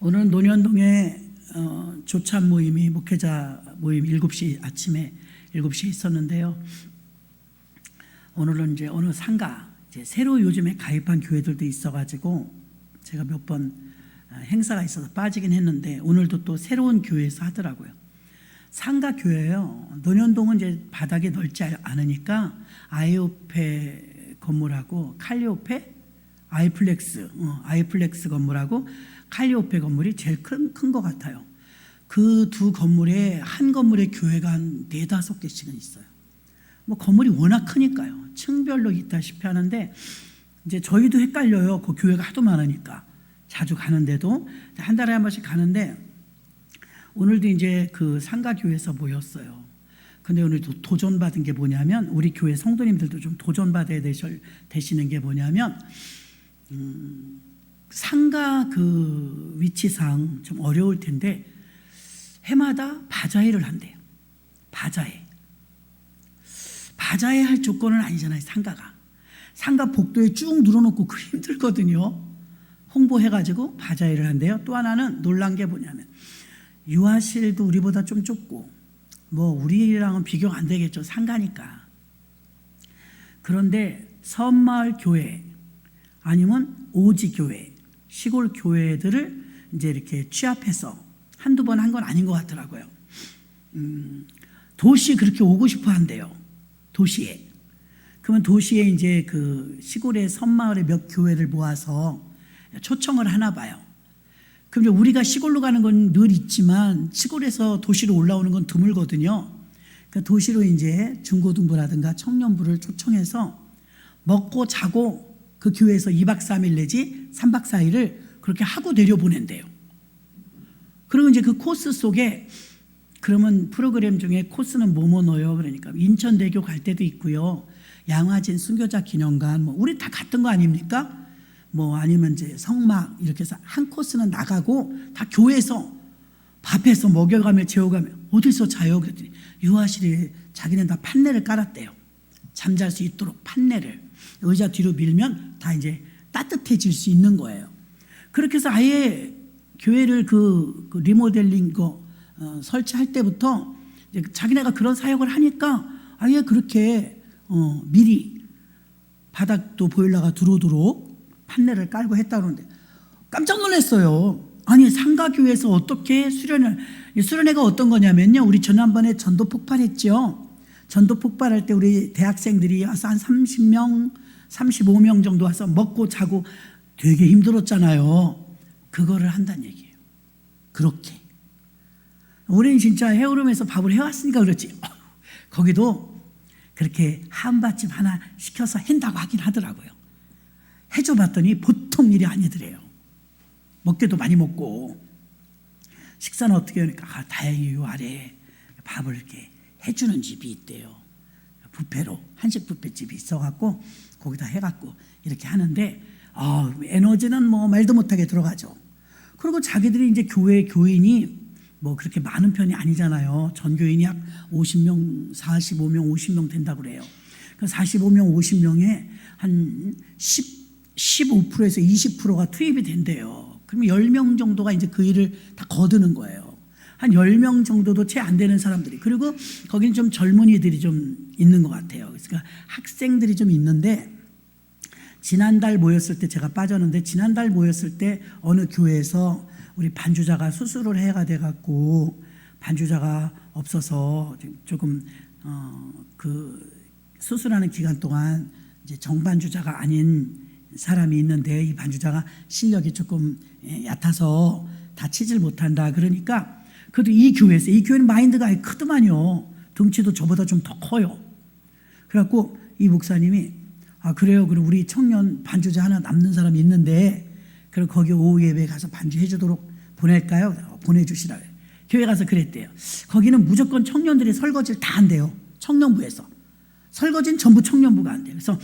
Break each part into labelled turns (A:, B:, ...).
A: 오늘 논현동에 조찬 모임이 목회자 모임 7시 아침에 7시에 있었는데요. 오늘은 이제 어느 상가 이제 새로 요즘에 가입한 교회들도 있어가지고 제가 몇 번 행사가 있어서 빠지긴 했는데 오늘도 또 새로운 교회에서 하더라고요. 상가 교회예요. 논현동은 이제 바닥이 넓지 않으니까 아이오페 건물하고 칼리오페 아이플렉스 건물하고 칼리오페 건물이 제일 큰 것 같아요. 그 두 건물에 한 건물에 교회가 한 4-5개씩은 있어요. 뭐 건물이 워낙 크니까요. 층별로 있다시피 하는데 이제 저희도 헷갈려요. 그 교회가 하도 많으니까 자주 가는데도 한 달에 한 번씩 가는데 오늘도 이제 그 상가교회에서 모였어요. 근데 오늘 도전받은 게 뭐냐면 우리 교회 성도님들도 좀 도전받아야 되시는 게 뭐냐면 상가 그 위치상 좀 어려울 텐데 해마다 바자회를 한대요. 바자회 할 조건은 아니잖아요. 상가 복도에 쭉 늘어놓고 그 힘들거든요. 홍보해가지고 바자회를 한대요. 또 하나는 놀란 게 뭐냐면 유아실도 우리보다 좀 좁고 뭐 우리랑은 비교가 안 되겠죠. 상가니까. 그런데 섬마을 교회 아니면 오지 교회, 시골 교회들을 이제 이렇게 취합해서 한두 번 한 건 아닌 것 같더라고요. 도시 그렇게 오고 싶어 한대요. 도시에. 그러면 도시에 이제 그 시골의 섬마을의 몇 교회를 모아서 초청을 하나 봐요. 그럼 이제 우리가 시골로 가는 건 늘 있지만 시골에서 도시로 올라오는 건 드물거든요. 그러니까 도시로 이제 중고등부라든가 청년부를 초청해서 먹고 자고 그 교회에서 2박 3일 내지 3박 4일을 그렇게 하고 내려보낸대요. 그러면 이제 그 코스 속에 그러면 프로그램 중에 코스는 뭐뭐 넣어요. 그러니까 인천대교 갈 때도 있고요. 양화진 순교자 기념관 뭐 우리 다 갔던 거 아닙니까? 뭐 아니면 이제 성막 이렇게 해서 한 코스는 나가고 다 교회에서 밥해서 먹여가며 재워가며 어디서 자요? 그랬더니 유아실에 자기는 다 판넬을 깔았대요. 잠잘 수 있도록 판넬을 의자 뒤로 밀면 다 이제 따뜻해질 수 있는 거예요. 그렇게 해서 아예 교회를 그 리모델링 설치할 때부터 이제 자기네가 그런 사역을 하니까 아예 그렇게 미리 바닥도 보일러가 들어오도록 판넬을 깔고 했다고 그러는데 깜짝 놀랐어요. 아니 상가교회에서 어떻게 수련회가 어떤 거냐면요. 우리 지난번에 전도 폭발했죠. 전도 폭발할 때 우리 대학생들이 와서 한 30명 35명 정도 와서 먹고 자고 되게 힘들었잖아요. 그거를 한다는 얘기예요. 그렇게 우리는 진짜 헤어룸에서 밥을 해왔으니까 그렇지 거기도 그렇게 한밭집 하나 시켜서 한다고 하긴 하더라고요. 해줘 봤더니 보통 일이 아니더래요. 먹게도 많이 먹고 식사는 어떻게 하니까 다행히 요 아래에 밥을 이렇게 해주는 집이 있대요. 뷔페로 한식 뷔페집이 있어갖고 거기다 해갖고 이렇게 하는데 에너지는 뭐 말도 못하게 들어가죠. 그리고 자기들이 이제 교인이 뭐 그렇게 많은 편이 아니잖아요. 전교인이 약 50명, 45명, 50명 된다고 그래요. 그 45명, 50명에 한 15%에서 20%가 투입이 된대요. 그러면 10명 정도가 이제 그 일을 다 거두는 거예요. 한 10명 정도도 채 안 되는 사람들이. 그리고 거기는 좀 젊은이들이 좀 있는 것 같아요. 그러니까 학생들이 좀 있는데 지난달 모였을 때 제가 빠졌는데 지난달 모였을 때 어느 교회에서 우리 반주자가 수술을 해야 돼갖고 반주자가 없어서 조금 그 수술하는 기간 동안 이제 정반주자가 아닌 사람이 있는데 이 반주자가 실력이 조금 얕아서 다치질 못한다. 그러니까 그래도 이 교회는 마인드가 아예 크더만요. 덩치도 저보다 좀 더 커요. 그래갖고 이 목사님이 그래요. 그럼 우리 청년 반주자 하나 남는 사람이 있는데 그럼 거기 오후 예배 가서 반주해 주도록 보낼까요? 보내주시라. 교회 가서 그랬대요. 거기는 무조건 청년들이 설거지를 다 한대요. 청년부에서. 설거지는 전부 청년부가 한대요. 그래서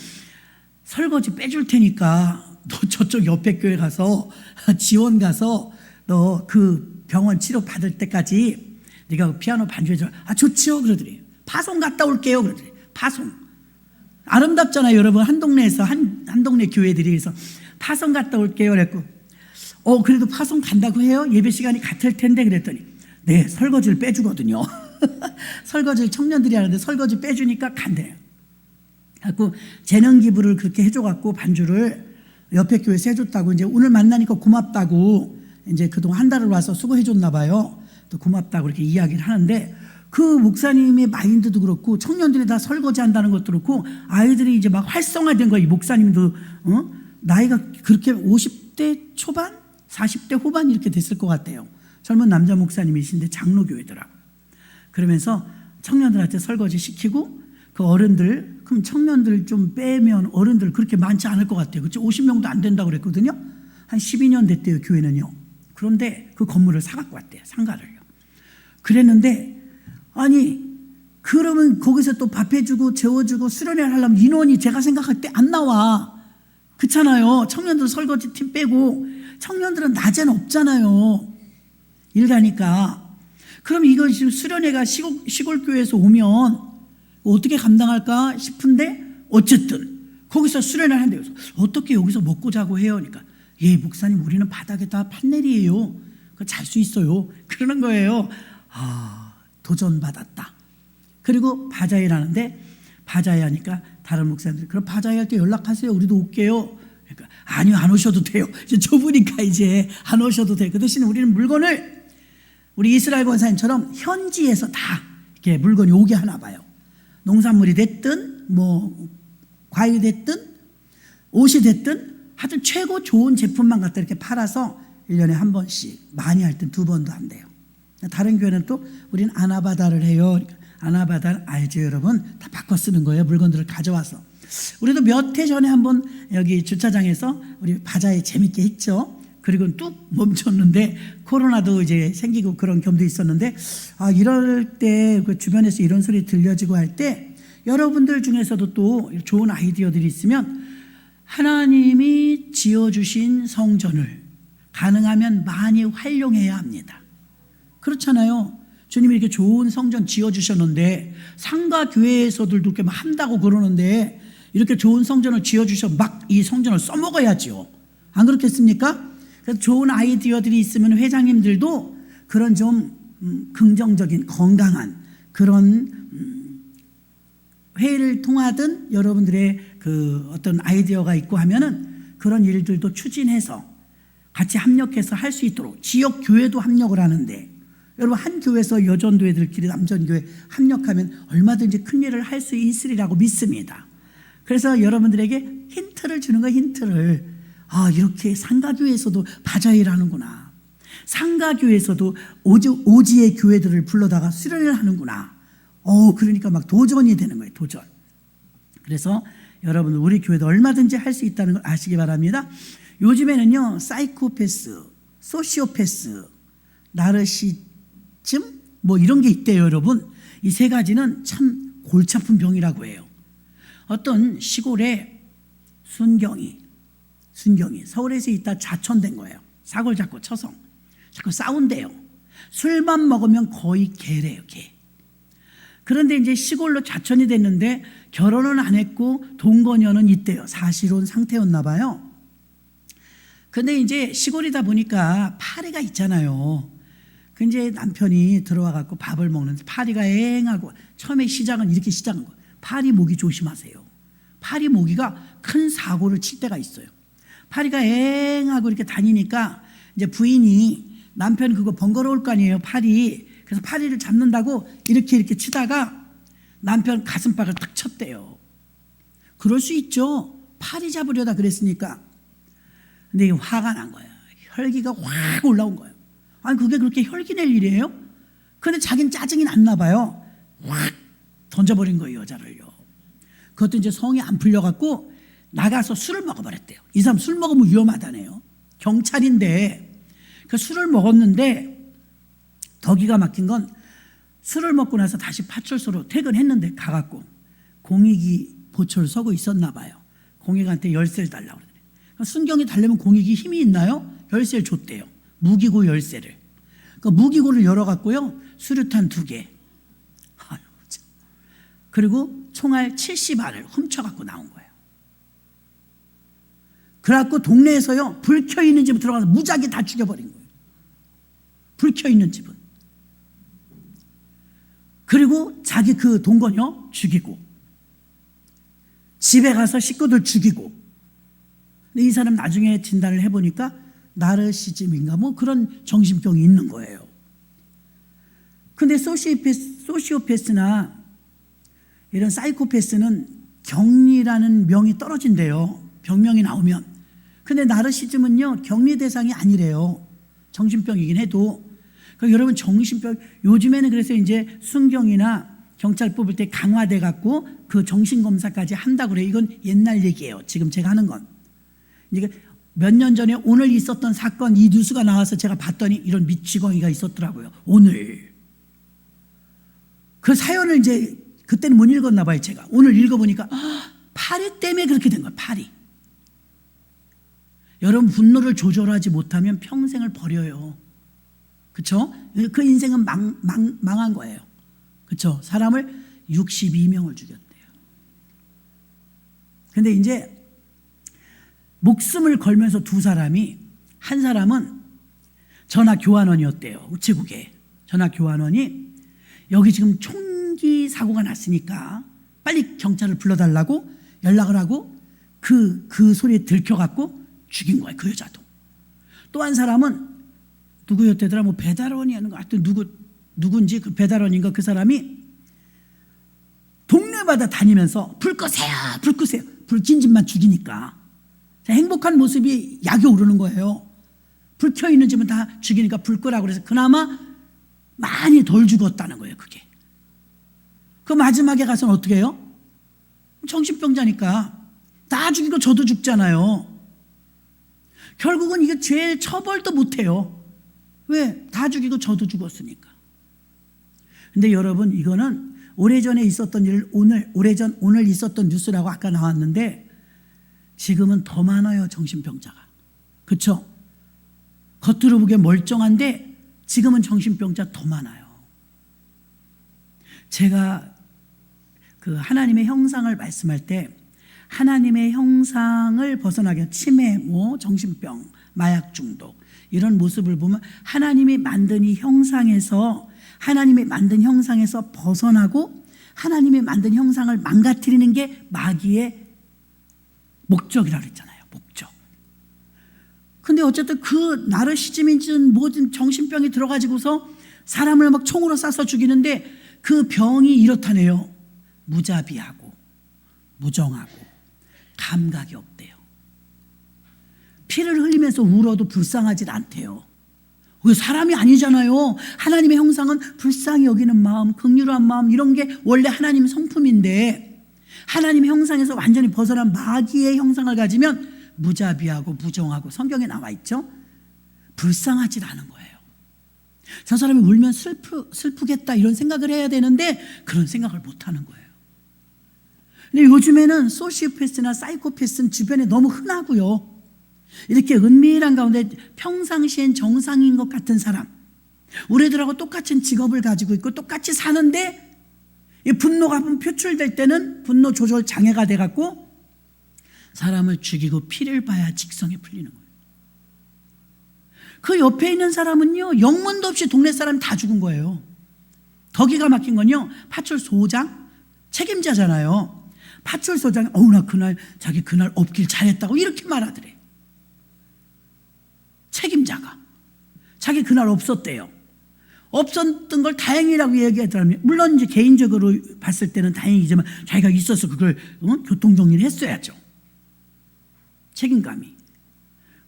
A: 설거지 빼줄 테니까 너 저쪽 옆에 교회 가서 지원 가서 너 그 병원 치료 받을 때까지 네가 피아노 반주해줘. 좋지요. 그러더래요. 파송 갔다 올게요. 그러더래요. 파송. 아름답잖아요. 여러분 한 동네에서 한 동네 교회들이 그래서 파송 갔다 올게요. 그랬고 그래도 파송 간다고 해요? 예배 시간이 같을 텐데 그랬더니 네, 설거지를 빼주거든요. 설거지를 청년들이 하는데 설거지 빼주니까 간대요. 그래서 재능 기부를 그렇게 해줘갖고 반주를 옆에 교회에서 해줬다고 이제 오늘 만나니까 고맙다고 이제 그동안 한 달을 와서 수고해줬나 봐요. 또 고맙다고 이렇게 이야기를 하는데 그 목사님의 마인드도 그렇고 청년들이 다 설거지 한다는 것도 그렇고 아이들이 이제 막 활성화된 거예요. 이 목사님도 나이가 그렇게 50대 초반? 40대 후반 이렇게 됐을 것 같아요. 젊은 남자 목사님이신데 장로교회더라고요. 그러면서 청년들한테 설거지 시키고 그 어른들, 그럼 청년들 좀 빼면 어른들 그렇게 많지 않을 것 같아요. 그렇죠? 50명도 안 된다고 그랬거든요. 한 12년 됐대요, 교회는요. 그런데 그 건물을 사갖고 왔대요, 상가를요. 그랬는데 아니 그러면 거기서 또 밥 해주고 재워주고 수련회를 하려면 인원이 제가 생각할 때 안 나와. 그렇잖아요. 청년들 설거지 팀 빼고 청년들은 낮에는 없잖아요. 일 가니까. 그럼 이거 지금 수련회가 시골 교회에서 오면 어떻게 감당할까 싶은데 어쨌든 거기서 수련회를 하는데 어떻게 여기서 먹고 자고 해요? 그러니까 예 목사님 우리는 바닥에다 판넬이에요. 잘 수 있어요. 그러는 거예요. 도전받았다. 그리고 바자회 하는데 바자회 하니까 다른 목사님들 그럼 바자회 할 때 연락하세요. 우리도 올게요. 그러니까 아니요 안 오셔도 돼요. 이제 좁으니까 이제 안 오셔도 돼요. 그 대신에 우리는 물건을 우리 이스라엘 권사님처럼 현지에서 다 이렇게 물건이 오게 하나 봐요. 농산물이 됐든 뭐 과일이 됐든 옷이 됐든 하여튼 최고 좋은 제품만 갖다 이렇게 팔아서 1년에 한 번씩 많이 할 땐 2번도 한대요. 다른 교회는 또 우리는 아나바다를 해요. 그러니까 아나바다는 알죠 여러분? 다 바꿔 쓰는 거예요. 물건들을 가져와서. 우리도 몇 해 전에 한번 여기 주차장에서 우리 바자회 재밌게 했죠. 그리고 뚝 멈췄는데 코로나도 이제 생기고 그런 겸도 있었는데 이럴 때 그 주변에서 이런 소리 들려지고 할 때 여러분들 중에서도 또 좋은 아이디어들이 있으면 하나님이 지어주신 성전을 가능하면 많이 활용해야 합니다. 그렇잖아요. 주님이 이렇게 좋은 성전 지어주셨는데 상가교회에서들도 이렇게 막 한다고 그러는데 이렇게 좋은 성전을 지어주셔 막 이 성전을 써먹어야죠. 안 그렇겠습니까? 그래서 좋은 아이디어들이 있으면 회장님들도 그런 좀 긍정적인 건강한 그런 회의를 통하든 여러분들의 그 어떤 아이디어가 있고 하면은 그런 일들도 추진해서 같이 합력해서 할 수 있도록 지역 교회도 합력을 하는데 여러분 한 교회에서 여전도회들끼리 남전교회 합력하면 얼마든지 큰 일을 할 수 있으리라고 믿습니다. 그래서 여러분들에게 힌트를 주는 거예요. 힌트를. 이렇게 상가교회에서도 바자회를 하는구나. 상가교회에서도 오지의 교회들을 불러다가 수련회를 하는구나. 그러니까 막 도전이 되는 거예요. 도전. 그래서 여러분 우리 교회도 얼마든지 할 수 있다는 걸 아시기 바랍니다. 요즘에는요 사이코패스, 소시오패스, 나르시즘 뭐 이런 게 있대요. 여러분 이 세 가지는 참 골치 아픈 병이라고 해요. 어떤 시골에 순경이 서울에서 있다 좌천된 거예요. 사고를 자꾸 쳐서 자꾸 싸운대요. 술만 먹으면 거의 개래요. 개. 그런데 이제 시골로 좌천이 됐는데 결혼은 안 했고 동거녀는 있대요. 사실혼 상태였나 봐요. 근데 이제 시골이다 보니까 파리가 있잖아요. 그 이제 남편이 들어와 갖고 밥을 먹는데 파리가 앵하고 처음에 시작은 이렇게 시작한 거예요. 파리 모기 조심하세요. 파리 모기가 큰 사고를 칠 때가 있어요. 파리가 앵하고 이렇게 다니니까 이제 부인이 남편 그거 번거로울 거 아니에요. 파리. 그래서 파리를 잡는다고 이렇게 치다가 남편 가슴팍을 딱 쳤대요. 그럴 수 있죠. 파리 잡으려다 그랬으니까. 근데 이게 화가 난 거예요. 혈기가 확 올라온 거예요. 아니 그게 그렇게 혈기 낼 일이에요? 근데 자기는 짜증이 났나 봐요. 확 던져버린 거예요. 여자를요. 그것도 이제 성이 안 풀려갖고 나가서 술을 먹어버렸대요. 이 사람 술 먹으면 위험하다네요. 경찰인데 그 술을 먹었는데 더 기가 막힌 건 술을 먹고 나서 다시 파출소로 퇴근했는데 가갖고 공익이 보초를 서고 있었나 봐요. 공익한테 열쇠를 달라고 그러더니 순경이 달려면 공익이 힘이 있나요? 열쇠를 줬대요. 무기고 열쇠를. 그 무기고를 열어갖고요 수류탄 2개 그리고 총알 70알을 훔쳐갖고 나온 거예요. 그래갖고 동네에서요, 불 켜 있는 집 들어가서 무작위 다 죽여버린 거예요. 불 켜 있는 집은. 그리고 자기 그 동거녀 죽이고, 집에 가서 식구들 죽이고. 근데 이 사람 나중에 진단을 해보니까 나르시즘인가 뭐 그런 정신병이 있는 거예요. 근데 소시오패스나 이런 사이코패스는 격리라는 명이 떨어진대요. 병명이 나오면. 근데 나르시즘은요, 격리 대상이 아니래요. 정신병이긴 해도. 그러니까 여러분, 정신병, 요즘에는 그래서 이제 순경이나 경찰 뽑을 때 강화돼 갖고 그 정신검사까지 한다고 그래요. 이건 옛날 얘기예요. 지금 제가 하는 건. 이게 몇 년 전에 오늘 있었던 사건, 이 뉴스가 나와서 제가 봤더니 이런 미치광이가 있었더라고요. 오늘. 그 사연을 이제 그때는 못 읽었나 봐요, 제가. 오늘 읽어보니까 파리 때문에 그렇게 된 거예요. 파리. 여러분, 분노를 조절하지 못하면 평생을 버려요. 그렇죠? 그 인생은 망한 거예요. 그렇죠? 사람을 62명을 죽였대요. 근데 이제 목숨을 걸면서 두 사람이, 한 사람은 전화교환원이었대요. 우체국에. 전화교환원이 여기 지금 총기 사고가 났으니까 빨리 경찰을 불러달라고 연락을 하고 그 소리에 들켜갖고 죽인 거예요. 그 여자도. 또 한 사람은 누구였대더라? 뭐 배달원이었는 거. 하여튼 누군지 그 배달원인가 그 사람이 동네마다 다니면서 불 끄세요. 불 끄세요. 불 낀 집만 죽이니까. 행복한 모습이 약이 오르는 거예요. 불 켜 있는 집은 다 죽이니까 불 끄라고 그래서 그나마 많이 덜 죽었다는 거예요. 그게. 그 마지막에 가서는 어떻게 해요? 정신병자니까 다 죽이고 저도 죽잖아요. 결국은 이게 죄 처벌도 못해요. 왜? 다 죽이고 저도 죽었으니까. 근데 여러분, 이거는 오래전에 있었던 일, 오늘 있었던 뉴스라고 아까 나왔는데 지금은 더 많아요, 정신병자가. 그렇죠? 겉으로 보기엔 멀쩡한데 지금은 정신병자 더 많아요. 제가 그 하나님의 형상을 말씀할 때 하나님의 형상을 벗어나게 치매, 뭐 정신병, 마약 중독 이런 모습을 보면 하나님이 만든 이 형상에서, 하나님이 만든 형상에서 벗어나고 하나님이 만든 형상을 망가뜨리는 게 마귀의 목적이라고 했잖아요. 목적. 근데 어쨌든 그 나르시즘이든 뭐든 정신병이 들어가지고서 사람을 막 총으로 쏴서 죽이는데 그 병이 이렇다네요. 무자비하고 무정하고 감각이 없대요. 피를 흘리면서 울어도 불쌍하지 않대요. 왜? 사람이 아니잖아요. 하나님의 형상은 불쌍히 여기는 마음, 긍휼한 마음, 이런 게 원래 하나님의 성품인데 하나님의 형상에서 완전히 벗어난 마귀의 형상을 가지면 무자비하고 무정하고, 성경에 나와 있죠. 불쌍하지 않은 거예요. 저 사람이 울면 슬프겠다 이런 생각을 해야 되는데 그런 생각을 못 하는 거예요. 근데 요즘에는 소시오패스나 사이코패스는 주변에 너무 흔하고요. 이렇게 은밀한 가운데 평상시엔 정상인 것 같은 사람, 우리들하고 똑같은 직업을 가지고 있고 똑같이 사는데 이 분노가 표출될 때는 분노 조절 장애가 돼갖고 사람을 죽이고 피를 봐야 직성이 풀리는 거예요. 그 옆에 있는 사람은요, 영문도 없이 동네 사람 다 죽은 거예요. 더 기가 막힌 건요, 파출소장 책임자잖아요. 파출소장이 나 그날 자기 그날 없길 잘했다고 이렇게 말하더래. 책임자가 자기 그날 없었대요. 없었던 걸 다행이라고 얘기하더라면, 물론 이제 개인적으로 봤을 때는 다행이지만 자기가 있어서 그걸 교통정리를 했어야죠. 책임감이.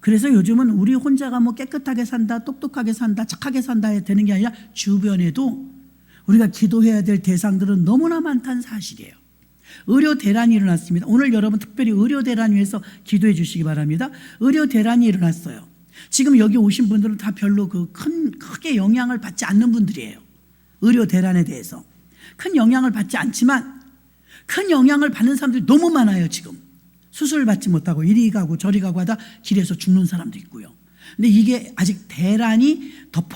A: 그래서 요즘은 우리 혼자가 뭐 깨끗하게 산다, 똑똑하게 산다, 착하게 산다 되는 게 아니라 주변에도 우리가 기도해야 될 대상들은 너무나 많다는 사실이에요. 의료 대란이 일어났습니다. 오늘 여러분 특별히 의료 대란 위해서 기도해 주시기 바랍니다. 의료 대란이 일어났어요. 지금 여기 오신 분들은 다 별로 크게 영향을 받지 않는 분들이에요. 의료 대란에 대해서 큰 영향을 받지 않지만 큰 영향을 받는 사람들이 너무 많아요. 지금 수술을 받지 못하고 이리 가고 저리 가고 하다 길에서 죽는 사람도 있고요. 근데 이게 아직 대란이 더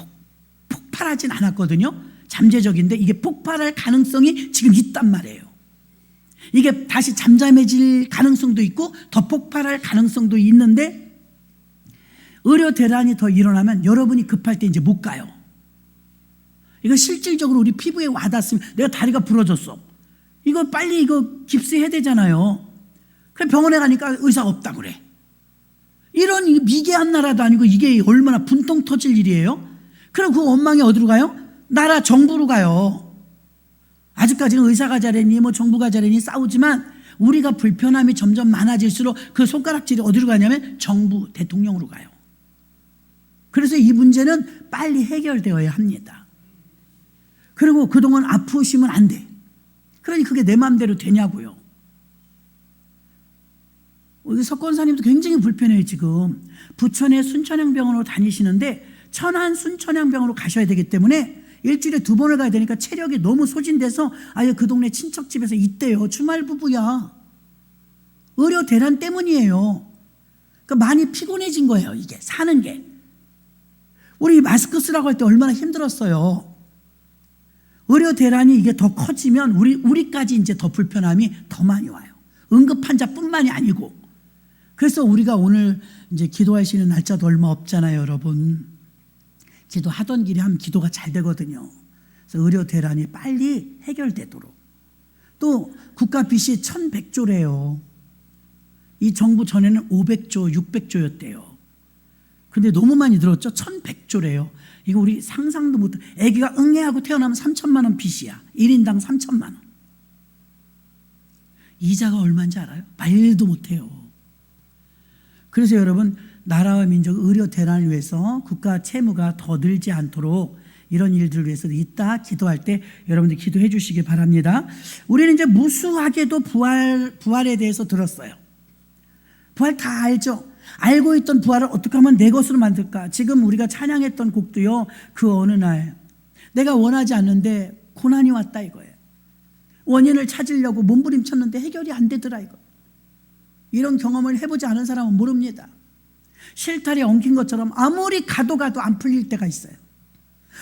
A: 폭발하진 않았거든요. 잠재적인데 이게 폭발할 가능성이 지금 있단 말이에요. 이게 다시 잠잠해질 가능성도 있고 더 폭발할 가능성도 있는데 의료 대란이 더 일어나면 여러분이 급할 때 이제 못 가요. 이거 실질적으로 우리 피부에 와닿으면 내가 다리가 부러졌어. 이거 빨리 이거 깁스해야 되잖아요. 그래 병원에 가니까 의사가 없다 그래. 이런 미개한 나라도 아니고 이게 얼마나 분통 터질 일이에요. 그럼 그 원망이 어디로 가요? 나라 정부로 가요. 아직까지는 의사가 잘했니 뭐 정부가 잘했니 싸우지만 우리가 불편함이 점점 많아질수록 그 손가락질이 어디로 가냐면 정부 대통령으로 가요. 그래서 이 문제는 빨리 해결되어야 합니다. 그리고 그동안 아프시면 안 돼. 그러니 그게 내 마음대로 되냐고요. 우리 석권사님도 굉장히 불편해요. 지금 부천의 순천향병원으로 다니시는데 천안 순천향병원으로 가셔야 되기 때문에 일주일에 2번을 가야 되니까 체력이 너무 소진돼서 아예 그 동네 친척집에서 있대요. 주말 부부야. 의료 대란 때문이에요. 그러니까 많이 피곤해진 거예요. 이게 사는 게. 우리 마스크 쓰라고 할 때 얼마나 힘들었어요. 의료 대란이 이게 더 커지면 우리까지 이제 더 불편함이 더 많이 와요. 응급 환자뿐만이 아니고. 그래서 우리가 오늘 이제 기도하시는 날짜도 얼마 없잖아요, 여러분. 기도하던 길에 하면 기도가 잘 되거든요. 그래서 의료 대란이 빨리 해결되도록. 또 국가 빚이 1100조래요. 이 정부 전에는 500조, 600조였대요. 근데 너무 많이 들었죠? 1100조래요. 이거 우리 상상도 못, 애기가 응애하고 태어나면 3천만 원 빚이야. 1인당 3천만 원. 이자가 얼마인지 알아요? 말도 못해요. 그래서 여러분, 나라와 민족 의료 대란을 위해서 국가 채무가 더 늘지 않도록 이런 일들을 위해서 이따 기도할 때 여러분들 기도해 주시기 바랍니다. 우리는 이제 무수하게도 부활에 대해서 들었어요. 부활 다 알죠? 알고 있던 부활을 어떻게 하면 내 것으로 만들까? 지금 우리가 찬양했던 곡도요. 그 어느 날 내가 원하지 않는데 고난이 왔다 이거예요. 원인을 찾으려고 몸부림쳤는데 해결이 안 되더라 이거. 이런 경험을 해보지 않은 사람은 모릅니다. 실타래 엉킨 것처럼 아무리 가도 안 풀릴 때가 있어요.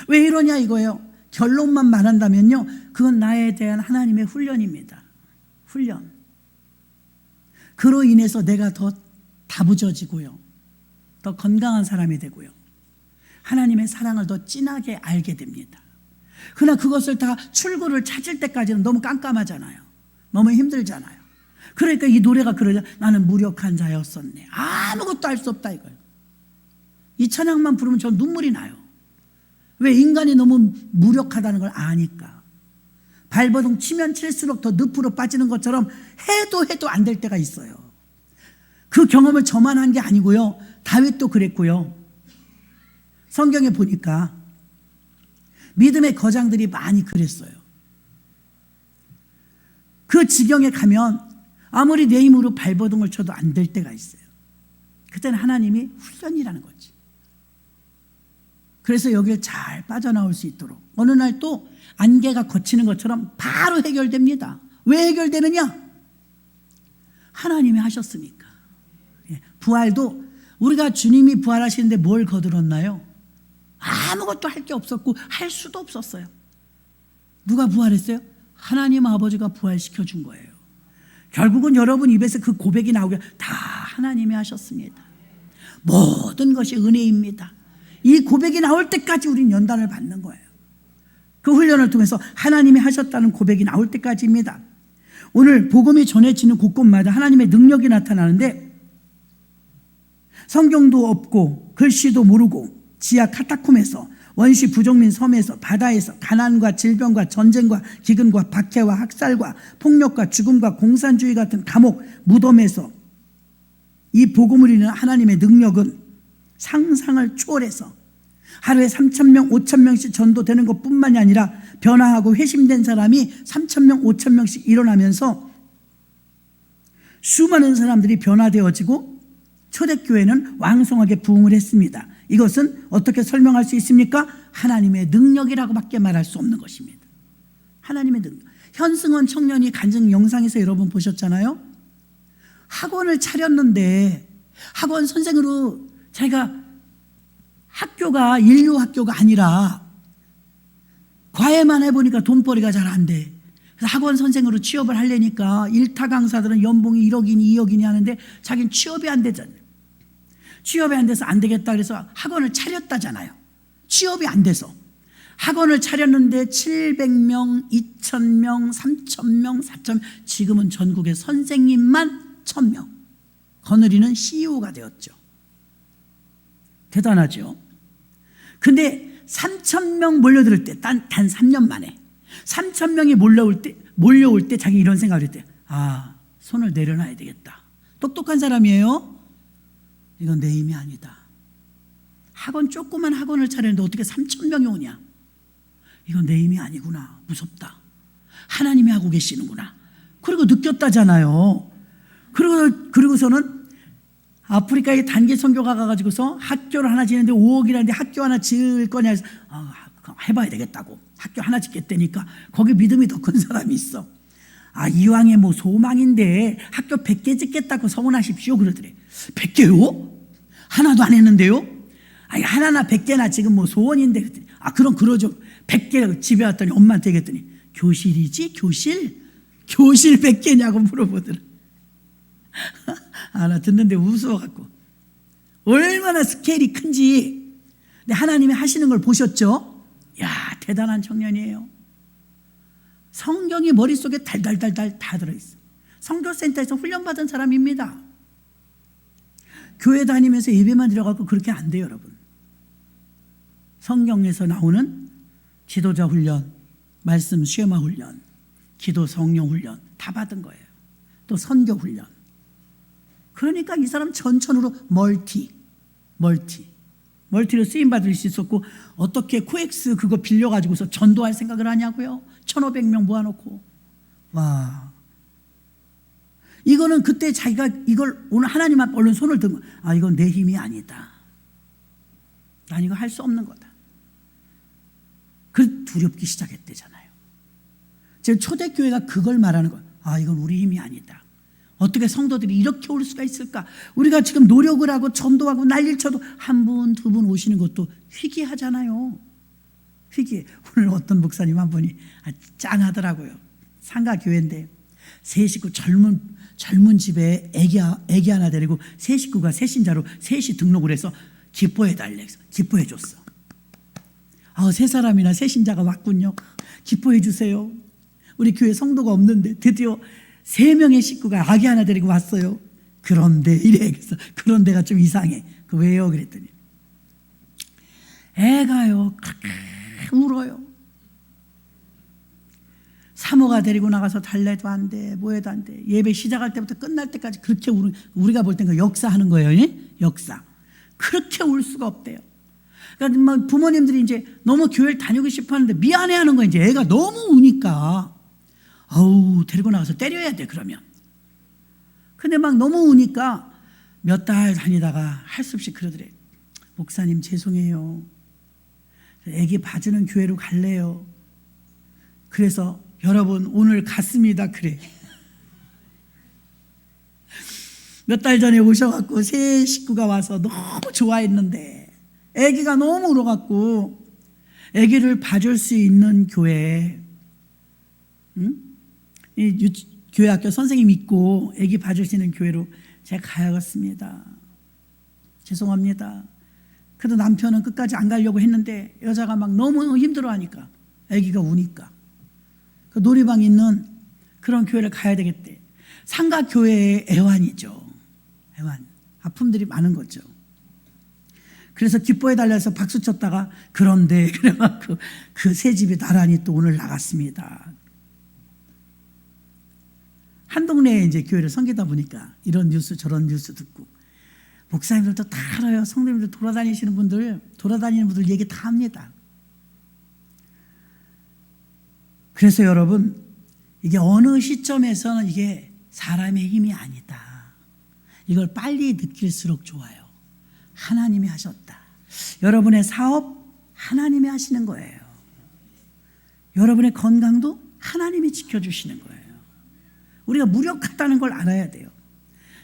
A: 왜 이러냐 이거예요. 결론만 말한다면요. 그건 나에 대한 하나님의 훈련입니다. 훈련. 그로 인해서 내가 더 다부져지고요. 더 건강한 사람이 되고요. 하나님의 사랑을 더 진하게 알게 됩니다. 그러나 그것을 다 출구를 찾을 때까지는 너무 깜깜하잖아요. 너무 힘들잖아요. 그러니까 이 노래가 그러냐. 나는 무력한 자였었네. 아무것도 할 수 없다 이거예요. 이 찬양만 부르면 저 눈물이 나요. 왜? 인간이 너무 무력하다는 걸 아니까. 발버둥 치면 칠수록 더 늪으로 빠지는 것처럼 해도 안 될 때가 있어요. 그 경험을 저만 한 게 아니고요. 다윗도 그랬고요. 성경에 보니까 믿음의 거장들이 많이 그랬어요. 그 지경에 가면 아무리 내 힘으로 발버둥을 쳐도 안 될 때가 있어요. 그때는 하나님이 훈련이라는 거지. 그래서 여기를 잘 빠져나올 수 있도록 어느 날 또 안개가 걷히는 것처럼 바로 해결됩니다. 왜 해결되느냐? 하나님이 하셨으니까. 부활도 우리가 주님이 부활하시는데 뭘 거들었나요? 아무것도 할 게 없었고 할 수도 없었어요. 누가 부활했어요? 하나님 아버지가 부활시켜 준 거예요. 결국은 여러분 입에서 그 고백이 나오게 다 하나님이 하셨습니다. 모든 것이 은혜입니다. 이 고백이 나올 때까지 우린 연단을 받는 거예요. 그 훈련을 통해서 하나님이 하셨다는 고백이 나올 때까지입니다. 오늘 복음이 전해지는 곳곳마다 하나님의 능력이 나타나는데 성경도 없고 글씨도 모르고 지하 카타콤에서 원시 부족민 섬에서 바다에서 가난과 질병과 전쟁과 기근과 박해와 학살과 폭력과 죽음과 공산주의 같은 감옥 무덤에서 이 복음을 이루는 하나님의 능력은 상상을 초월해서 하루에 3,000명, 5,000명씩 전도되는 것뿐만이 아니라 변화하고 회심된 사람이 3,000명, 5,000명씩 일어나면서 수많은 사람들이 변화되어지고 초대교회는 왕성하게 부흥을 했습니다. 이것은 어떻게 설명할 수 있습니까? 하나님의 능력이라고밖에 말할 수 없는 것입니다. 하나님의 능력. 현승원 청년이 간증 영상에서 여러분 보셨잖아요. 학원을 차렸는데 학원 선생으로 자기가 학교가 인류 학교가 아니라 과외만 해보니까 돈벌이가 잘 안 돼. 그래서 학원 선생으로 취업을 하려니까 일타 강사들은 연봉이 1억이니 2억이니 하는데 자기는 취업이 안 되잖아요. 취업이 안 돼서 안 되겠다 그래서 학원을 차렸다잖아요. 취업이 안 돼서. 학원을 차렸는데 700명, 2000명, 3000명, 4000명, 지금은 전국의 선생님만 1000명. 거느리는 CEO가 되었죠. 대단하죠. 근데 3000명 몰려들 때, 단 3년 만에 3000명이 몰려올 때 자기 이런 생각을 했대. 아, 손을 내려놔야 되겠다. 똑똑한 사람이에요. 이건 내 힘이 아니다. 조그만 학원을 차렸는데 어떻게 3000명이 오냐. 이건 내 힘이 아니구나. 무섭다. 하나님이 하고 계시는구나. 그리고 느꼈다잖아요. 그리고서는 아프리카에 단기 선교가 가가지고서 학교를 하나 지는데 5억이라는데 학교 하나 지을 거냐 해서 해봐야 되겠다고. 학교 하나 짓겠다니까 거기 믿음이 더 큰 사람이 있어. 이왕에 뭐 소망인데 학교 100개 짓겠다고 서원하십시오 그러더래. 100개요? 하나도 안 했는데요? 하나나 100개나 지금 뭐 소원인데 그랬더니 그럼 그러죠. 100개 집에 왔더니 엄마한테 얘기했더니 교실이지 교실 100개냐고 물어보더라. 나 듣는데 우스워갖고 얼마나 스케일이 큰지. 근데 하나님이 하시는 걸 보셨죠? 야, 대단한 청년이에요. 성경이 머릿속에 달달달달 다 들어있어요. 선교센터에서 훈련받은 사람입니다. 교회 다니면서 예배만 드려갖고 그렇게 안 돼요, 여러분. 성경에서 나오는 지도자 훈련, 말씀 쉐마 훈련, 기도 성령 훈련 다 받은 거예요. 또 선교 훈련. 그러니까 이 사람 전천후로 멀티로 쓰임받을 수 있었고, 어떻게 코엑스 그거 빌려가지고서 전도할 생각을 하냐고요. 1500명 모아놓고. 와, 이거는 그때 자기가 이걸 오늘 하나님 앞에 얼른 손을 들고 이건 내 힘이 아니다. 난 이거 할 수 없는 거다. 그 두렵기 시작했대잖아요. 지금 초대교회가 그걸 말하는 거예요. 이건 우리 힘이 아니다. 어떻게 성도들이 이렇게 올 수가 있을까? 우리가 지금 노력을 하고 전도하고 난리를 쳐도 한 분, 두 분 오시는 것도 희귀하잖아요. 희귀해. 오늘 어떤 목사님 한 분이 짠하더라고요. 상가교회인데 세 식구 젊은 집에 애기 하나 데리고 세 식구가 새신자로 셋이 등록을 해서 기뻐해달래. 기뻐해줬어. 세 사람이나 새신자가 왔군요. 기뻐해 주세요. 우리 교회 성도가 없는데 드디어 3명의 식구가 아기 하나 데리고 왔어요. 그런데 이래. 그래서 그런 데가 좀 이상해. 왜요? 그랬더니 애가요 울어요. 사모가 데리고 나가서 달래도 안 돼, 뭐해도 안 돼. 예배 시작할 때부터 끝날 때까지 그렇게 우리가 볼 땐 그 역사하는 거예요. 역사. 그렇게 울 수가 없대요. 그러니까 부모님들이 이제 너무 교회를 다니고 싶어 하는데 미안해하는 거예요. 이제 애가 너무 우니까. 데리고 나가서 때려야 돼, 그러면. 근데 너무 우니까 몇 달 다니다가 할 수 없이 그러더래. 목사님 죄송해요. 애기 봐주는 교회로 갈래요. 그래서 여러분 오늘 갔습니다. 그래. 몇 달 전에 오셔갖고 새 식구가 와서 너무 좋아했는데 애기가 너무 울어갖고 애기를 봐줄 수 있는 교회, 교회 학교 선생님 있고 애기 봐줄 수 있는 교회로 제가 가야겠습니다. 죄송합니다. 그래도 남편은 끝까지 안 가려고 했는데 여자가 너무 힘들어하니까 애기가 우니까 그 놀이방 있는 그런 교회를 가야 되겠대. 상가교회의 애환이죠. 애환. 아픔들이 많은 거죠. 그래서 기뻐해달라 해서 박수 쳤다가 그런데 그래갖고 그 새 집이 나란히 또 오늘 나갔습니다. 한 동네에 이제 교회를 섬기다 보니까 이런 뉴스 저런 뉴스 듣고 목사님들도 다 알아요. 성도님들 돌아다니는 분들 얘기 다 합니다. 그래서 여러분 이게 어느 시점에서는 이게 사람의 힘이 아니다. 이걸 빨리 느낄수록 좋아요. 하나님이 하셨다. 여러분의 사업 하나님이 하시는 거예요. 여러분의 건강도 하나님이 지켜주시는 거예요. 우리가 무력하다는 걸 알아야 돼요.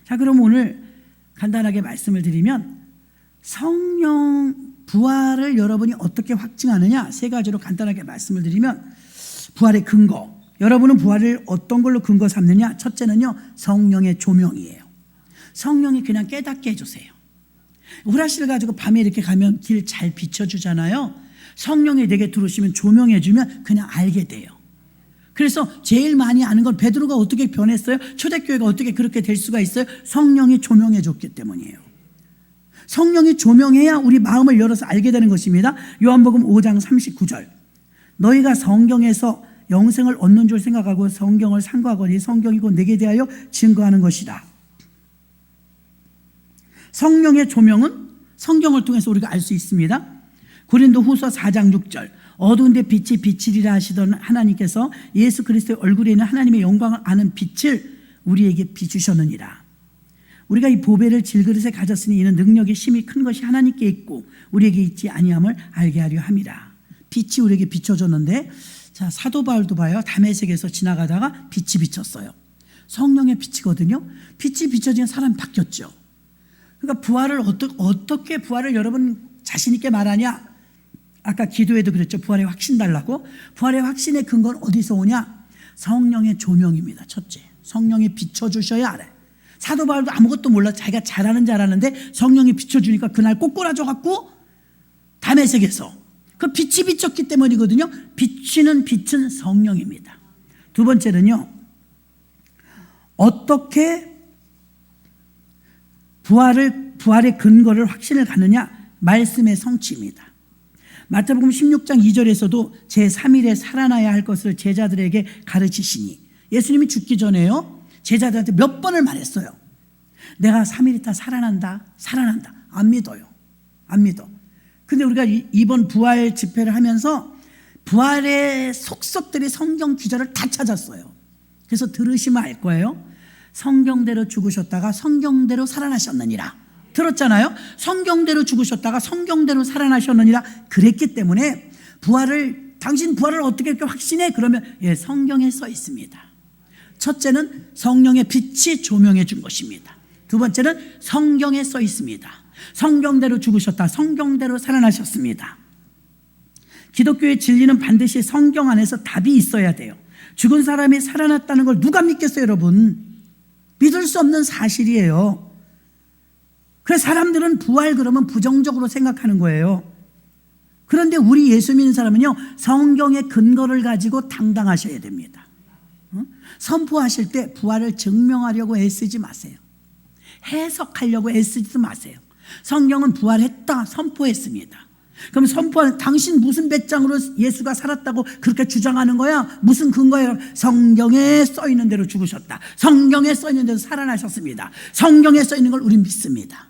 A: 자, 그럼 오늘 간단하게 말씀을 드리면 성령 부활을 여러분이 어떻게 확증하느냐 3가지로 간단하게 말씀을 드리면 부활의 근거 여러분은 부활을 어떤 걸로 근거 삼느냐? 첫째는요, 성령의 조명이에요. 성령이 그냥 깨닫게 해주세요. 후라시를 가지고 밤에 이렇게 가면 길 잘 비춰주잖아요. 성령이 내게 들어오시면 조명해주면 그냥 알게 돼요. 그래서 제일 많이 아는 건 베드로가 어떻게 변했어요? 초대교회가 어떻게 그렇게 될 수가 있어요? 성령이 조명해줬기 때문이에요. 성령이 조명해야 우리 마음을 열어서 알게 되는 것입니다. 요한복음 5장 39절. 너희가 성경에서 영생을 얻는 줄 생각하고 성경을 상고하거니 성경이고 내게 대하여 증거하는 것이다. 성령의 조명은 성경을 통해서 우리가 알 수 있습니다. 고린도후서 4장 6절. 어두운데 빛이 비치리라 하시던 하나님께서 예수 그리스도의 얼굴에 있는 하나님의 영광을 아는 빛을 우리에게 비추셨느니라. 우리가 이 보배를 질그릇에 가졌으니 이는 능력의 힘이 큰 것이 하나님께 있고 우리에게 있지 아니함을 알게 하려 함이라. 빛이 우리에게 비춰졌는데, 자, 사도 바울도 봐요. 다메섹에서 지나가다가 빛이 비쳤어요. 성령의 빛이거든요. 빛이 비춰지면 사람이 바뀌었죠. 그러니까 부활을 어떻게 부활을 여러분 자신 있게 말하냐? 아까 기도에도 그랬죠. 부활의 확신 달라고. 부활의 확신의 근거는 어디서 오냐? 성령의 조명입니다. 첫째, 성령이 비춰주셔야 알아요. 사도 바울도 아무것도 몰라 자기가 잘하는 줄 알았는데 성령이 비춰주니까 그날 꼬꾸라져갖고 다메섹에서 그 빛이 비쳤기 때문이거든요. 비치는 빛은 성령입니다. 두 번째는요, 어떻게 부활의 근거를 확신을 갖느냐? 말씀의 성취입니다. 마태복음 16장 2절에서도 제3일에 살아나야 할 것을 제자들에게 가르치시니, 예수님이 죽기 전에요 제자들한테 몇 번을 말했어요. 내가 3일 있다 살아난다. 안 믿어요. 안 믿어. 근데 우리가 이번 부활 집회를 하면서 부활의 속속들이 성경 기절을 다 찾았어요. 그래서 들으시면 알 거예요. 성경대로 죽으셨다가 성경대로 살아나셨느니라. 들었잖아요. 성경대로 죽으셨다가 성경대로 살아나셨느니라. 그랬기 때문에 당신 부활을 어떻게 이렇게 확신해? 그러면 성경에 써 있습니다. 첫째는 성령의 빛이 조명해 준 것입니다. 두 번째는 성경에 써 있습니다. 성경대로 죽으셨다, 성경대로 살아나셨습니다. 기독교의 진리는 반드시 성경 안에서 답이 있어야 돼요. 죽은 사람이 살아났다는 걸 누가 믿겠어요, 여러분? 믿을 수 없는 사실이에요. 그래서 사람들은 부활 그러면 부정적으로 생각하는 거예요. 그런데 우리 예수 믿는 사람은요, 성경의 근거를 가지고 당당하셔야 됩니다. 선포하실 때 부활을 증명하려고 애쓰지 마세요. 해석하려고 애쓰지 마세요. 성경은 부활했다 선포했습니다. 그럼 선포하는, 당신 무슨 배짱으로 예수가 살았다고 그렇게 주장하는 거야? 무슨 근거예요? 성경에 써 있는 대로 죽으셨다, 성경에 써 있는 대로 살아나셨습니다. 성경에 써 있는 걸 우리 믿습니다.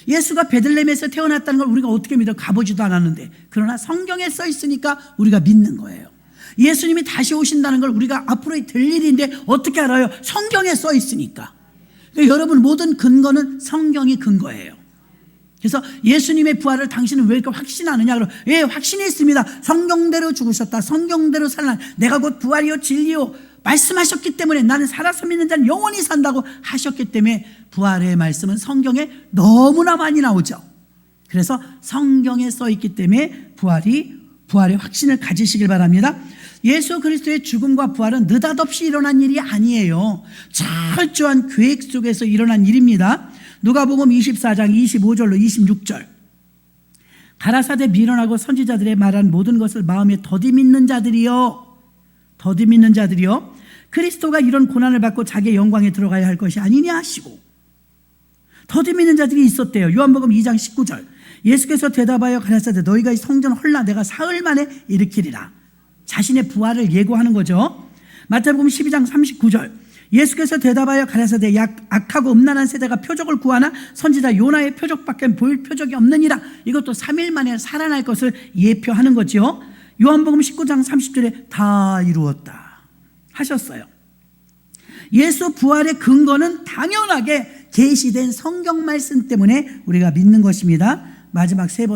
A: 예수가 베들레헴에서 태어났다는 걸 우리가 어떻게 믿어? 가보지도 않았는데. 그러나 성경에 써 있으니까 우리가 믿는 거예요. 예수님이 다시 오신다는 걸 우리가 앞으로 될 일인데 어떻게 알아요? 성경에 써 있으니까. 그러니까 여러분, 모든 근거는 성경이 근거예요. 그래서 예수님의 부활을 당신은 왜 이렇게 확신하느냐? 그러면 확신했습니다. 성경대로 죽으셨다, 성경대로 살아나, 내가 곧 부활이요 진리요 말씀하셨기 때문에 나는 살아서 믿는 자는 영원히 산다고 하셨기 때문에 부활의 말씀은 성경에 너무나 많이 나오죠. 그래서 성경에 써 있기 때문에 부활의 확신을 가지시길 바랍니다. 예수 그리스도의 죽음과 부활은 느닷없이 일어난 일이 아니에요. 철저한 계획 속에서 일어난 일입니다. 누가복음 24장 25절로 26절. 가라사대 미련하고 선지자들의 말한 모든 것을 마음에 더디 믿는 자들이요, 그리스도가 이런 고난을 받고 자기의 영광에 들어가야 할 것이 아니냐 하시고, 더디 믿는 자들이 있었대요. 요한복음 2장 19절. 예수께서 대답하여 가라사대 너희가 이 성전 헐라 내가 사흘 만에 일으키리라. 자신의 부활을 예고하는 거죠. 마태복음 12장 39절. 예수께서 대답하여 가라사대 악하고 음란한 세대가 표적을 구하나 선지자 요나의 표적밖에 보일 표적이 없느니라. 이것도 3일 만에 살아날 것을 예표하는 거죠. 요한복음 19장 30절에 다 이루었다 하셨어요. 예수 부활의 근거는 당연하게 계시된 성경 말씀 때문에 우리가 믿는 것입니다. 마지막 세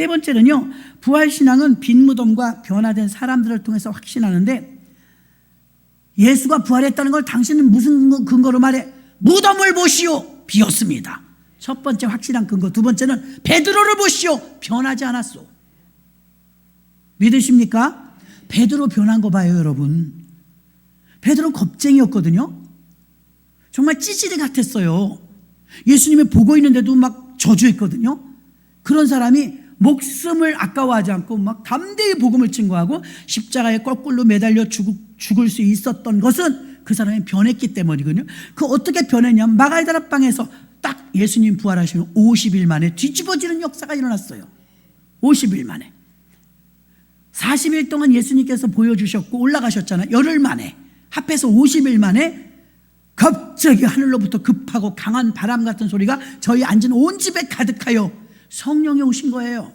A: 번째는요, 부활신앙은 빈 무덤과 변화된 사람들을 통해서 확신하는데, 예수가 부활했다는 걸 당신은 무슨 근거로 말해? 무덤을 보시오, 비었습니다. 첫 번째 확실한 근거. 두 번째는 베드로를 보시오, 변하지 않았소. 믿으십니까? 베드로 변한 거 봐요, 여러분. 베드로는 겁쟁이였거든요. 정말 찌질이 같았어요. 예수님이 보고 있는데도 막 저주했거든요. 그런 사람이 목숨을 아까워하지 않고 막 담대히 복음을 증거하고 십자가에 거꾸로 매달려 죽을 수 있었던 것은 그 사람이 변했기 때문이거든요. 그 어떻게 변했냐면 마가다락방에서 딱 예수님 부활하시면 50일 만에 뒤집어지는 역사가 일어났어요. 50일 만에. 40일 동안 예수님께서 보여주셨고 올라가셨잖아요. 열흘 만에. 합해서 50일 만에 갑자기 하늘로부터 급하고 강한 바람 같은 소리가 저희 앉은 온 집에 가득하여 성령이 오신 거예요.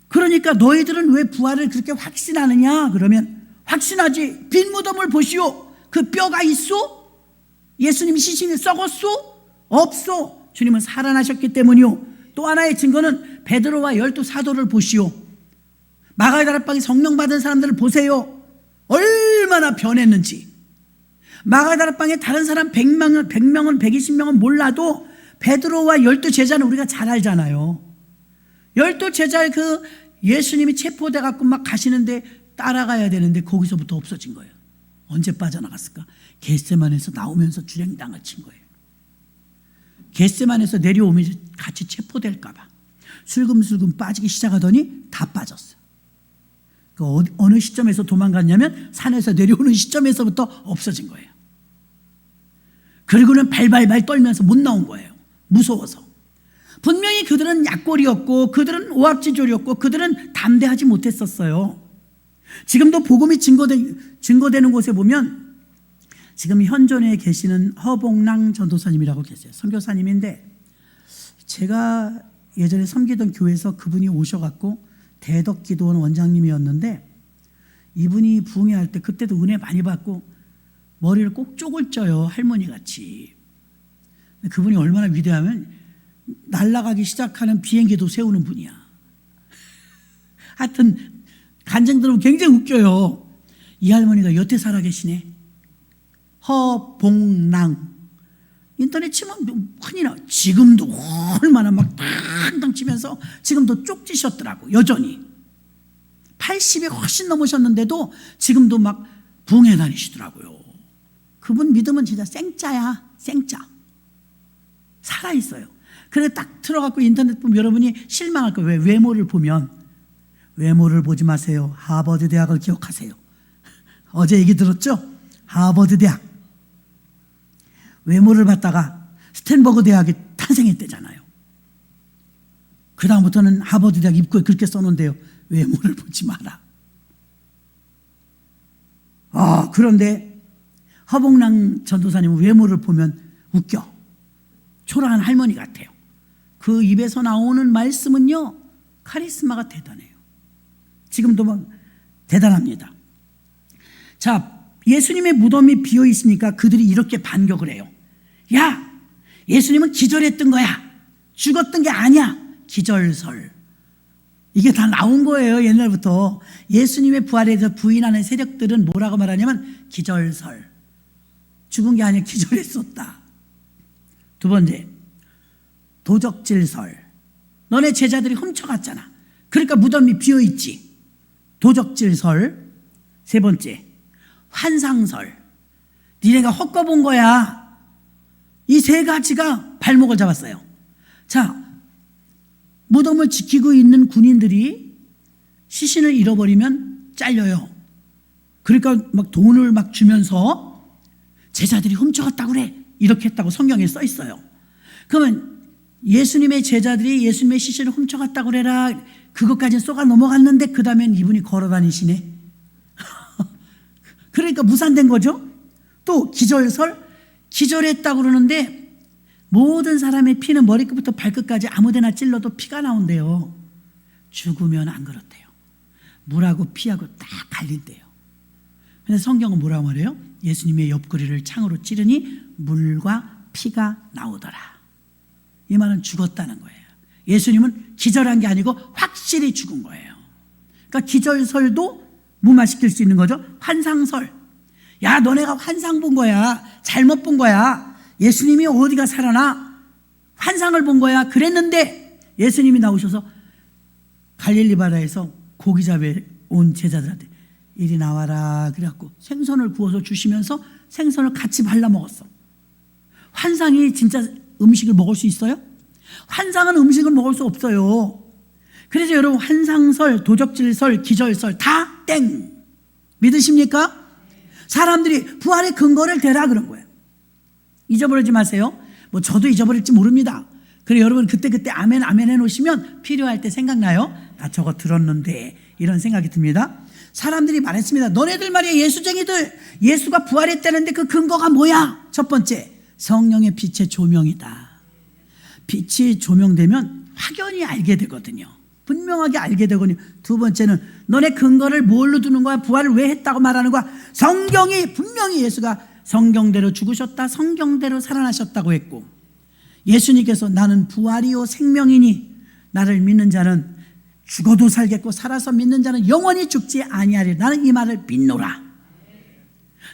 A: 그러니까 너희들은 왜 부활을 그렇게 확신하느냐? 그러면 확신하지. 빈 무덤을 보시오. 그 뼈가 있소? 예수님이 시신이 썩었소? 없소. 주님은 살아나셨기 때문이요. 또 하나의 증거는 베드로와 12 사도를 보시오. 마가다락방에 성령 받은 사람들을 보세요. 얼마나 변했는지. 마가다락방에 다른 사람 100명은 120명은 몰라도 베드로와 12 제자는 우리가 잘 알잖아요. 12 제자의 그 예수님이 체포돼 갖고 막 가시는데 따라가야 되는데 거기서부터 없어진 거예요. 언제 빠져나갔을까? 겟세만에서 나오면서 주랭당을 친 거예요. 겟세만에서 내려오면서 같이 체포될까 봐 슬금슬금 빠지기 시작하더니 다 빠졌어요. 그 어느 시점에서 도망갔냐면 산에서 내려오는 시점에서부터 없어진 거예요. 그리고는 발발발 떨면서 못 나온 거예요. 무서워서. 분명히 그들은 약골이었고 그들은 오합지졸이었고 그들은 담대하지 못했었어요. 지금도 복음이 증거되는 곳에 보면 지금 현존에 계시는 허봉랑 전도사님이라고 계세요. 선교사님인데 제가 예전에 섬기던 교회에서 그분이 오셔갖고 대덕기도원 원장님이었는데 이분이 부흥회할 때 그때도 은혜 많이 받고 머리를 꼭 쪽을 쪄요. 할머니같이. 그분이 얼마나 위대하면 날아가기 시작하는 비행기도 세우는 분이야. 하여튼 간증 들으면 굉장히 웃겨요. 이 할머니가 여태 살아계시네. 허봉랑. 인터넷 치면 흔히 나와. 지금도 얼마나 막 탕탕 치면서 지금도 쪽지셨더라고. 여전히 80이 훨씬 넘으셨는데도 지금도 막 부흥회 다니시더라고요. 그분 믿음은 진짜 생짜야. 생짜. 살아있어요. 그래 딱 들어가고 인터넷 보면 여러분이 실망할 거예요. 왜? 외모를 보면. 외모를 보지 마세요. 하버드 대학을 기억하세요. 어제 얘기 들었죠? 하버드 대학. 외모를 봤다가 스탠버그 대학이 탄생했대잖아요. 그 다음부터는 하버드 대학 입구에 그렇게 써놓은데요. 외모를 보지 마라. 그런데 허봉랑 전도사님은 외모를 보면 웃겨. 초라한 할머니 같아요. 그 입에서 나오는 말씀은요, 카리스마가 대단해요. 지금도 막 대단합니다. 자, 예수님의 무덤이 비어 있으니까 그들이 이렇게 반격을 해요. 야, 예수님은 기절했던 거야. 죽었던 게 아니야. 기절설. 이게 다 나온 거예요, 옛날부터. 예수님의 부활에 대해서 부인하는 세력들은 뭐라고 말하냐면 기절설. 죽은 게 아니라 기절했었다. 두 번째, 도적질설. 너네 제자들이 훔쳐갔잖아. 그러니까 무덤이 비어있지. 도적질설. 세 번째, 환상설. 니네가 헛거본 거야. 이 세 가지가 발목을 잡았어요. 자, 무덤을 지키고 있는 군인들이 시신을 잃어버리면 잘려요. 그러니까 막 돈을 막 주면서 제자들이 훔쳐갔다고 그래. 이렇게 했다고 성경에 써 있어요. 그러면 예수님의 제자들이 예수님의 시신을 훔쳐갔다고 그래라. 그것까지는 쏘가 넘어갔는데 그 다음엔 이분이 걸어다니시네. 그러니까 무산된 거죠. 또 기절설. 기절했다고 그러는데 모든 사람의 피는 머리끝부터 발끝까지 아무데나 찔러도 피가 나온대요. 죽으면 안 그렇대요. 물하고 피하고 딱 갈린대요. 근데 성경은 뭐라고 말해요? 예수님의 옆구리를 창으로 찌르니 물과 피가 나오더라. 이 말은 죽었다는 거예요. 예수님은 기절한 게 아니고 확실히 죽은 거예요. 그러니까 기절설도 무마시킬 수 있는 거죠. 환상설. 야, 너네가 환상 본 거야. 잘못 본 거야. 예수님이 어디가 살아나? 환상을 본 거야. 그랬는데 예수님이 나오셔서 갈릴리 바다에서 고기 잡을 온 제자들한테 이리 나와라 그래갖고 생선을 구워서 주시면서 생선을 같이 발라 먹었어. 환상이 진짜 음식을 먹을 수 있어요? 환상은 음식을 먹을 수 없어요. 그래서 여러분 환상설, 도적질설, 기절설 다 땡. 믿으십니까? 사람들이 부활의 근거를 대라 그런 거예요. 잊어버리지 마세요. 뭐 저도 잊어버릴지 모릅니다. 그래 여러분 그때 아멘 아멘 해놓으시면 필요할 때 생각나요? 나 저거 들었는데 이런 생각이 듭니다. 사람들이 말했습니다. 너네들 말이야 예수쟁이들, 예수가 부활했다는데 그 근거가 뭐야? 첫 번째, 성령의 빛의 조명이다. 빛이 조명되면 확연히 알게 되거든요. 분명하게 알게 되거든요. 두 번째는 너네 근거를 뭘로 두는 거야? 부활을 왜 했다고 말하는 거야? 성경이 분명히 예수가 성경대로 죽으셨다, 성경대로 살아나셨다고 했고, 예수님께서 나는 부활이요 생명이니 나를 믿는 자는 죽어도 살겠고 살아서 믿는 자는 영원히 죽지 아니하리라. 나는 이 말을 믿노라.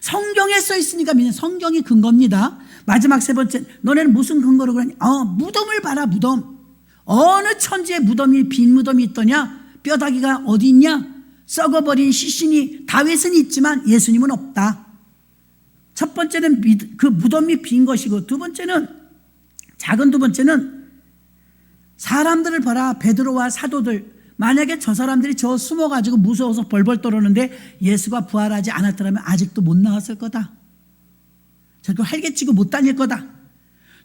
A: 성경에 써 있으니까 믿는, 성경이 근거입니다. 마지막 세 번째, 너네는 무슨 근거로 그러냐? 무덤을 봐라. 무덤. 어느 천지에 무덤이, 빈 무덤이 있더냐? 뼈다귀가 어디 있냐? 썩어버린 시신이 다윗은 있지만 예수님은 없다. 첫 번째는 그 무덤이 빈 것이고, 두 번째는, 작은 두 번째는 사람들을 봐라. 베드로와 사도들. 만약에 저 사람들이 저 숨어가지고 무서워서 벌벌 떨었는데 예수가 부활하지 않았더라면 아직도 못 나왔을 거다. 저렇게 활개치고 못 다닐 거다.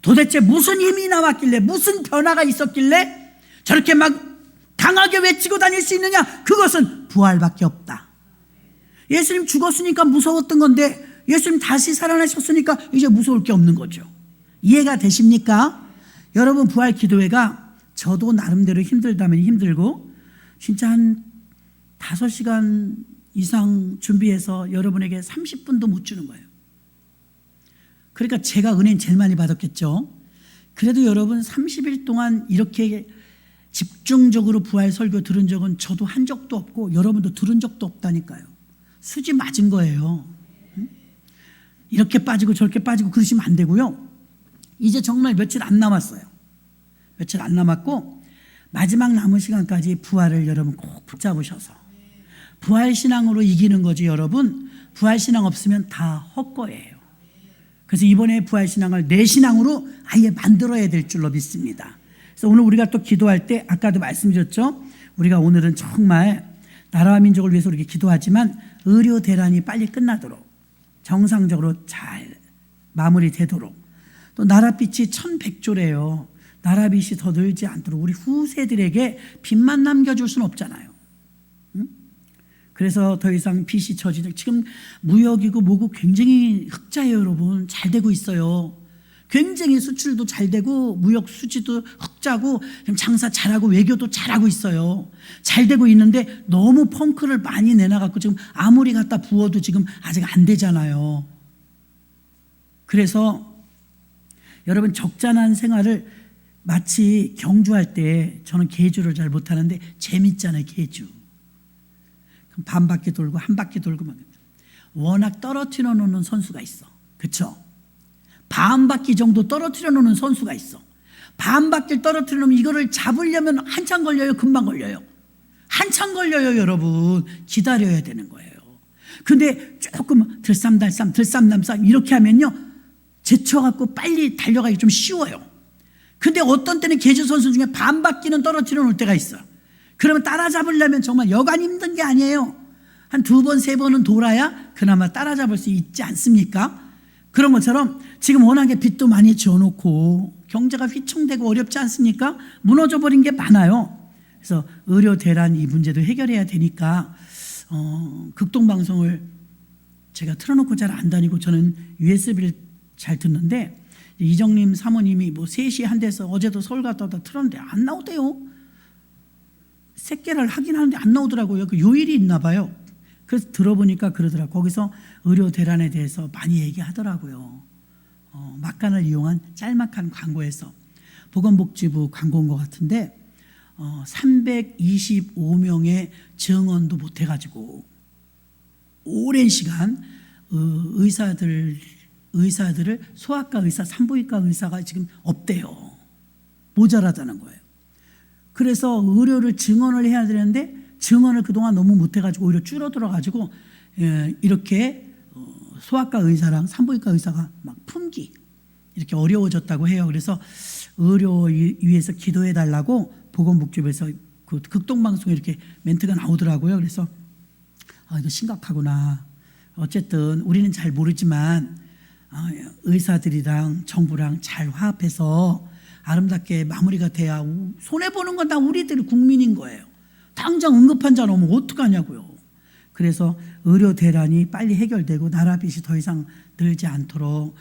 A: 도대체 무슨 힘이 나왔길래, 무슨 변화가 있었길래 저렇게 막 강하게 외치고 다닐 수 있느냐? 그것은 부활밖에 없다. 예수님 죽었으니까 무서웠던 건데 예수님 다시 살아나셨으니까 이제 무서울 게 없는 거죠. 이해가 되십니까? 여러분, 부활 기도회가 저도 나름대로 힘들다면 힘들고 진짜 한 5시간 이상 준비해서 여러분에게 30분도 못 주는 거예요. 그러니까 제가 은혜는 제일 많이 받았겠죠. 그래도 여러분 30일 동안 이렇게 집중적으로 부활 설교 들은 적은 저도 한 적도 없고 여러분도 들은 적도 없다니까요. 수지 맞은 거예요. 이렇게 빠지고 저렇게 빠지고 그러시면 안 되고요. 이제 정말 며칠 안 남았어요. 며칠 안 남았고 마지막 남은 시간까지 부활을 여러분 꼭 붙잡으셔서 부활신앙으로 이기는 거지. 여러분, 부활신앙 없으면 다 헛거예요. 그래서 이번에 부활신앙을 내 신앙으로 아예 만들어야 될 줄로 믿습니다. 그래서 오늘 우리가 또 기도할 때 아까도 말씀드렸죠. 우리가 오늘은 정말 나라와 민족을 위해서 이렇게 기도하지만 의료 대란이 빨리 끝나도록 정상적으로 잘 마무리되도록, 또 나라빛이 1100조래요. 나라빛이 더 늘지 않도록 우리 후세들에게 빛만 남겨줄 수는 없잖아요. 그래서 더 이상 빛이 저지될, 지금 무역이고 뭐고 굉장히 흑자예요. 여러분, 잘 되고 있어요. 굉장히 수출도 잘 되고 무역 수지도 흑자고 장사 잘하고 외교도 잘하고 있어요. 잘 되고 있는데 너무 펑크를 많이 내놔갖고 지금 아무리 갖다 부어도 지금 아직 안 되잖아요. 그래서 여러분, 적잖은 생활을 마치 경주할 때, 저는 계주를 잘 못하는데 재밌잖아요. 계주 그럼 반 바퀴 돌고 한 바퀴 돌고 막. 워낙 떨어뜨려 놓는 선수가 있어. 그렇죠? 반 바퀴 정도 떨어뜨려 놓는 선수가 있어. 반 바퀴 떨어뜨려 놓으면 이거를 잡으려면 한참 걸려요? 금방 걸려요? 한참 걸려요. 여러분, 기다려야 되는 거예요. 근데 조금 들쌈달쌈 들쌈남쌈 이렇게 하면요, 제쳐갖고 빨리 달려가기 좀 쉬워요. 근데 어떤 때는 계주 선수 중에 반 바퀴는 떨어뜨려 놓을 때가 있어요. 그러면 따라잡으려면 정말 여간 힘든 게 아니에요. 한 2번, 3번은 돌아야 그나마 따라잡을 수 있지 않습니까? 그런 것처럼 지금 워낙에 빚도 많이 지어놓고 경제가 휘청되고 어렵지 않습니까? 무너져버린 게 많아요. 그래서 의료 대란 이 문제도 해결해야 되니까 극동방송을 제가 틀어놓고 잘 안 다니고 저는 USB를 잘 듣는데, 이정님 사모님이 뭐 3시에 한 데서 어제도 서울 갔다 오다 틀었는데 안 나오대요. 새끼를 하긴 하는데 안 나오더라고요. 그 요일이 있나 봐요. 그래서 들어보니까 그러더라고요. 거기서 의료 대란에 대해서 많이 얘기하더라고요. 막간을 이용한 짤막한 광고에서 보건복지부 광고인 것 같은데 325명의 증언도 못 해가지고 오랜 시간 의사들을 소아과 의사, 산부인과 의사가 지금 없대요. 모자라다는 거예요. 그래서 의료를 증언을 해야 되는데 증언을 그동안 너무 못해가지고 오히려 줄어들어가지고 이렇게 소아과 의사랑 산부인과 의사가 막 품기 이렇게 어려워졌다고 해요. 그래서 의료 위해서 기도해 달라고 보건복지부에서 그 극동방송에 이렇게 멘트가 나오더라고요. 그래서 이거 심각하구나. 어쨌든 우리는 잘 모르지만 의사들이랑 정부랑 잘 화합해서 아름답게 마무리가 돼야 손해보는 건 다 우리들 국민인 거예요. 당장 응급환자 오면 어떡하냐고요. 그래서 의료 대란이 빨리 해결되고 나라 빚이 더 이상 늘지 않도록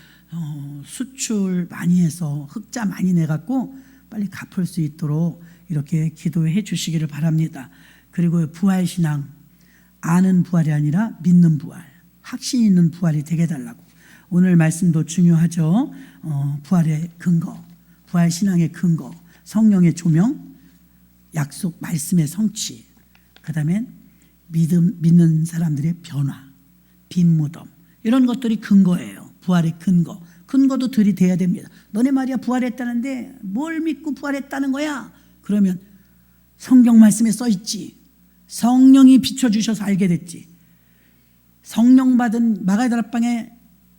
A: 수출 많이 해서 흑자 많이 내갖고 빨리 갚을 수 있도록 이렇게 기도해 주시기를 바랍니다. 그리고 부활신앙, 아는 부활이 아니라 믿는 부활, 확신 있는 부활이 되게 해달라고. 오늘 말씀도 중요하죠. 부활의 근거, 부활신앙의 근거, 성령의 조명, 약속 말씀의 성취, 그 다음에 믿는 사람들의 변화, 빈 무덤, 이런 것들이 근거예요. 부활의 근거. 근거도 들이대야 됩니다. 너네 말이야 부활했다는데 뭘 믿고 부활했다는 거야? 그러면 성경 말씀에 써 있지. 성령이 비춰주셔서 알게 됐지. 성령 받은 마가다락방의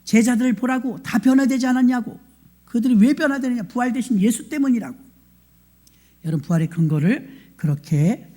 A: 제자들을 보라고 다 변화되지 않았냐고. 그들이 왜 변화되느냐? 부활 대신 예수 때문이라고. 여러분 부활의 근거를 그렇게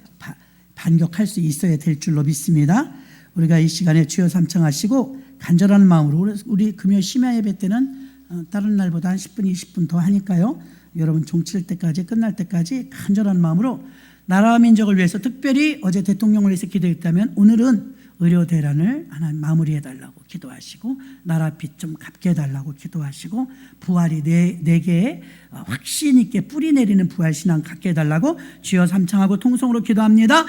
A: 반격할 수 있어야 될 줄로 믿습니다. 우리가 이 시간에 주여 삼청하시고 간절한 마음으로 우리 금요 심야 예배 때는 다른 날보다 한 10분 20분 더 하니까요. 여러분 종칠 때까지 끝날 때까지 간절한 마음으로 나라와 민족을 위해서 특별히 어제 대통령을 위해서 기도했다면 오늘은 의료 대란을 하나님 마무리해달라고 기도하시고 나라 빚 좀 갚게 해달라고 기도하시고 부활이 내게 확신 있게 뿌리 내리는 부활신앙 갖게 해달라고 주여 삼창하고 통성으로 기도합니다.